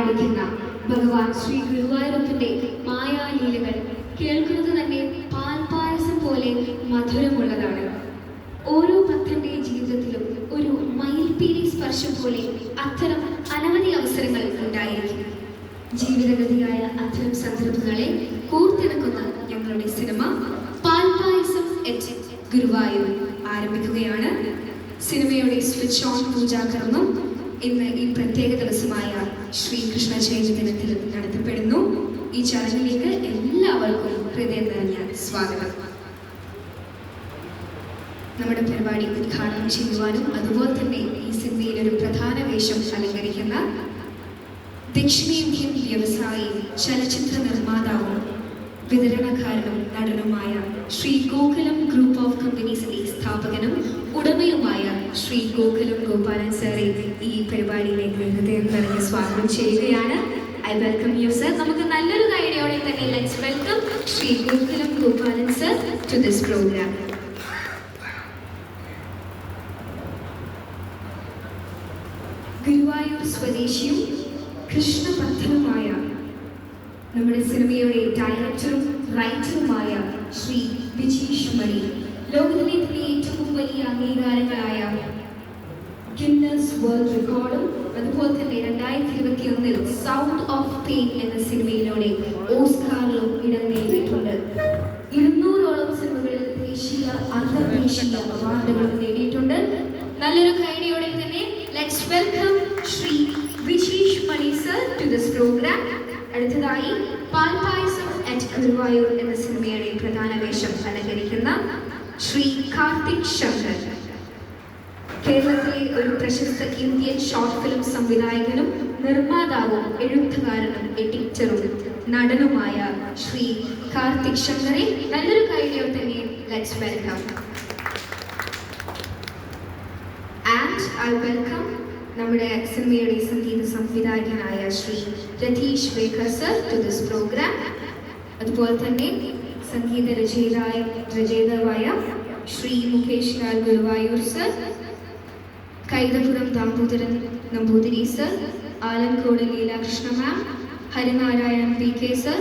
കാണിക്കുന്ന ഭഗവാൻ ശ്രീ ഗുരുവായൂരപ്പന്റെ മായാലീലകൾ കേൾക്കുന്നത് തന്നെ പാൽപായസം പോലെ മധുരമുള്ളതാണ്. ഓരോ ഭക്തന്റെ ജീവിതത്തിലും ഒരു മയിൽപീലി സ്പർശം പോലെ അത്തരം അനവധി അവസരങ്ങൾ ഉണ്ടായിരിക്കും. ജീവിതഗതിയായ അത്തരം സന്ദർഭങ്ങളെ കോർത്തിണക്കുന്ന ഞങ്ങളുടെ സിനിമ പാൽപായസം അറ്റ് ഗുരുവായൂർ ആരംഭിക്കുകയാണ്. സിനിമയുടെ സ്വിച്ച് ഓൺ പൂജാകർമ്മം ഇന്ന് ഈ പ്രത്യേക ദിവസമായ ശ്രീകൃഷ്ണ ജയന്തി ദിനത്തിൽ നടത്തപ്പെടുന്നു. ഈ ചടങ്ങിലേക്ക് എല്ലാവർക്കും ഹൃദയം നിറഞ്ഞ സ്വാഗതം. നമ്മുടെ പരിപാടി ഉദ്ഘാടനം ചെയ്യുവാനും അതുപോലെ തന്നെ ഈ സിനിമയിൽ ഒരു പ്രധാന വേഷം അലങ്കരിക്കുന്ന ദക്ഷിണേന്ത്യൻ വ്യവസായിയും ചലച്ചിത്ര നിർമ്മാതാവും വിതരണക്കാരനും നടനുമായ ശ്രീ ഗോകുലം ഗ്രൂപ്പ് ഓഫ് കമ്പനീസിന്റെ സ്ഥാപകനും ഉടമയുമായ ശ്രീ ഗോകുലം ഗോപാലൻ സാറെ ഈ പരിപാടിയിലേക്ക് ഹൃദയം നിറഞ്ഞ സ്വാഗതം ചെയ്യുകയാണ്. I welcome you sir. നമുക്ക് നല്ലൊരു കൈയോടെ തന്നെ let's welcome Shri Gokulam Gopalan sir to this programme. Guruvayur സ്വദേശിയും കൃഷ്ണഭക്തനുമായ നമ്മുടെ സിനിമയുടെ ഡയറക്ടറും റൈറ്ററുമായ ശ്രീ വിജീഷ് മണി, ലോകത്തിലെ തന്നെ ഏറ്റവും വലിയ അംഗീകാരങ്ങളായ ഗിന്നസ് വേൾഡ് റെക്കോർഡും അതുപോലെ തന്നെ 2021 സൗണ്ട് ഓഫ് പെയിൻ എന്ന സിനിമയിലൂടെ ഓസ്കാറിലും ഇടം നേടിയിട്ടുണ്ട്. 200ഓളം സിനിമകളിൽ ദേശീയ അന്തർദേശീയ അവാർഡുകളും നേടിയിട്ടുണ്ട്. നല്ലൊരു കൈഡിയോടെ തന്നെ let's welcome Shri Vijeesh Mani sir to this programme. അടുത്തതായി പാൽപായസം അറ്റ് ഗുരുവായൂർ എന്ന സിനിമയുടെ പ്രധാന വേഷം അലങ്കരിക്കുന്ന ശ്രീ കാർത്തിക് ശങ്കർ, കേരളത്തിലെ ഒരു പ്രശസ്ത ഇന്ത്യൻ ഷോർട്ട് ഫിലിം സംവിധായകനും നിർമ്മാതാവും എഴുത്തുകാരനും എഡിറ്ററും നടനുമായ ശ്രീ കാർത്തിക് ശങ്കറെ നല്ലൊരു കൈയോടെ തന്നെ let's welcome. And I welcome നമ്മുടെ സിനിമയുടെ സംഗീത സംവിധായകനായ Shri Ratheesh Vekar sir to this programme. അതുപോലെ തന്നെ സംഗീത രചയിതാവായ Shri Mukesh Lal Guruvayur sir, Kaithapuram Damodaran Namboothiri sir, Alankode Leelakrishna ma'am, Harinarayanan PK sir,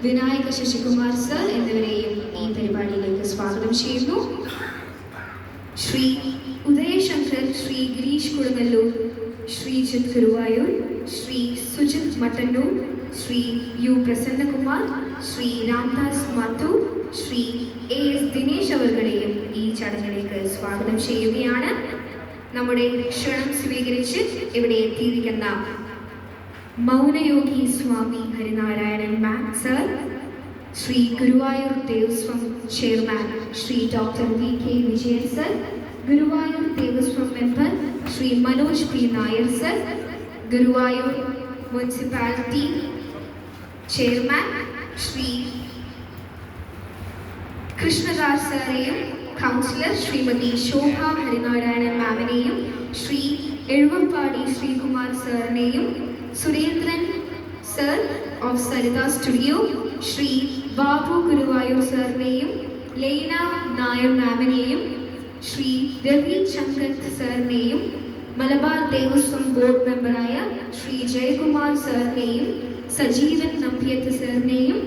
Vinayaka Sasikumar sir എന്നിവരെയും ഈ പരിപാടിയിലേക്ക് സ്വാഗതം ചെയ്യുന്നു. ശ്രീ ഉദയശങ്കർ, ശ്രീ ഗിരീഷ് കൊടുങ്ങല്ലൂർ, ശ്രീജിത്ത് ഗുരുവായൂർ, ശ്രീ സുജിത് മട്ടന്നൂർ, ശ്രീ യു പ്രസന്നകുമാർ, ശ്രീ രാംദാസ് മാത്തൂർ, ശ്രീ AS ദിനേശ് അവർകളെയും ഈ ചടങ്ങിലേക്ക് സ്വാഗതം ചെയ്യുകയാണ്. നമ്മുടെ ക്ഷണം സ്വീകരിച്ച് ഇവിടെ എത്തിയിരിക്കുന്ന മൗനയോഗി Swami Harinarayanan ma'am sir, Shri Guruvayur Devaswom chairman Shri doctor VK Vijayan sir, Guruvayur Devaswom member Shri Manoj P Nair sir, Guruvayur municipality chairman Shri Krishnadas സാറേയും കൗൺസിലർ ശ്രീമതി ശോഭ ഹരിനാരായണൻ മാമിനെയും ശ്രീ എഴുവപ്പാടി ശ്രീകുമാർ സാറിനെയും Surendran sir of Saritha studio, Shri Babu Guruvayur സാറിനെയും ലൈന നായർ മാമിനെയും ശ്രീ രവി ചങ്കത്ത് സാറിനെയും മലബാർ ദേവസ്വം ബോർഡ് മെമ്പറായ ശ്രീ ജയകുമാർ സാറിനെയും സജീവൻ നമ്പ്യത്ത് സാറിനെയും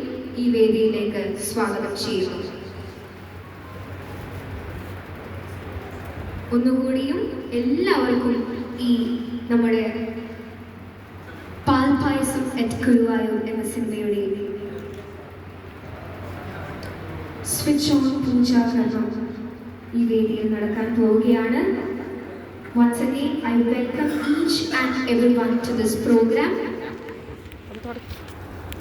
ഈ വേദിയിലേക്ക് സ്വാഗതം ചെയ്യുന്നു. ഒന്നുകൂടിയും എല്ലാവർക്കും ഈ നമ്മുടെ പാൽപായസം അറ്റ് ഗുരുവായൂർ എന്ന സിനിമയുടെ സ്വിച്ച് ഓൺ പൂജാകർമ്മം ഈ വേദിയിൽ നടക്കാൻ പോവുകയാണ്. Once again, I welcome each and everyone to this program.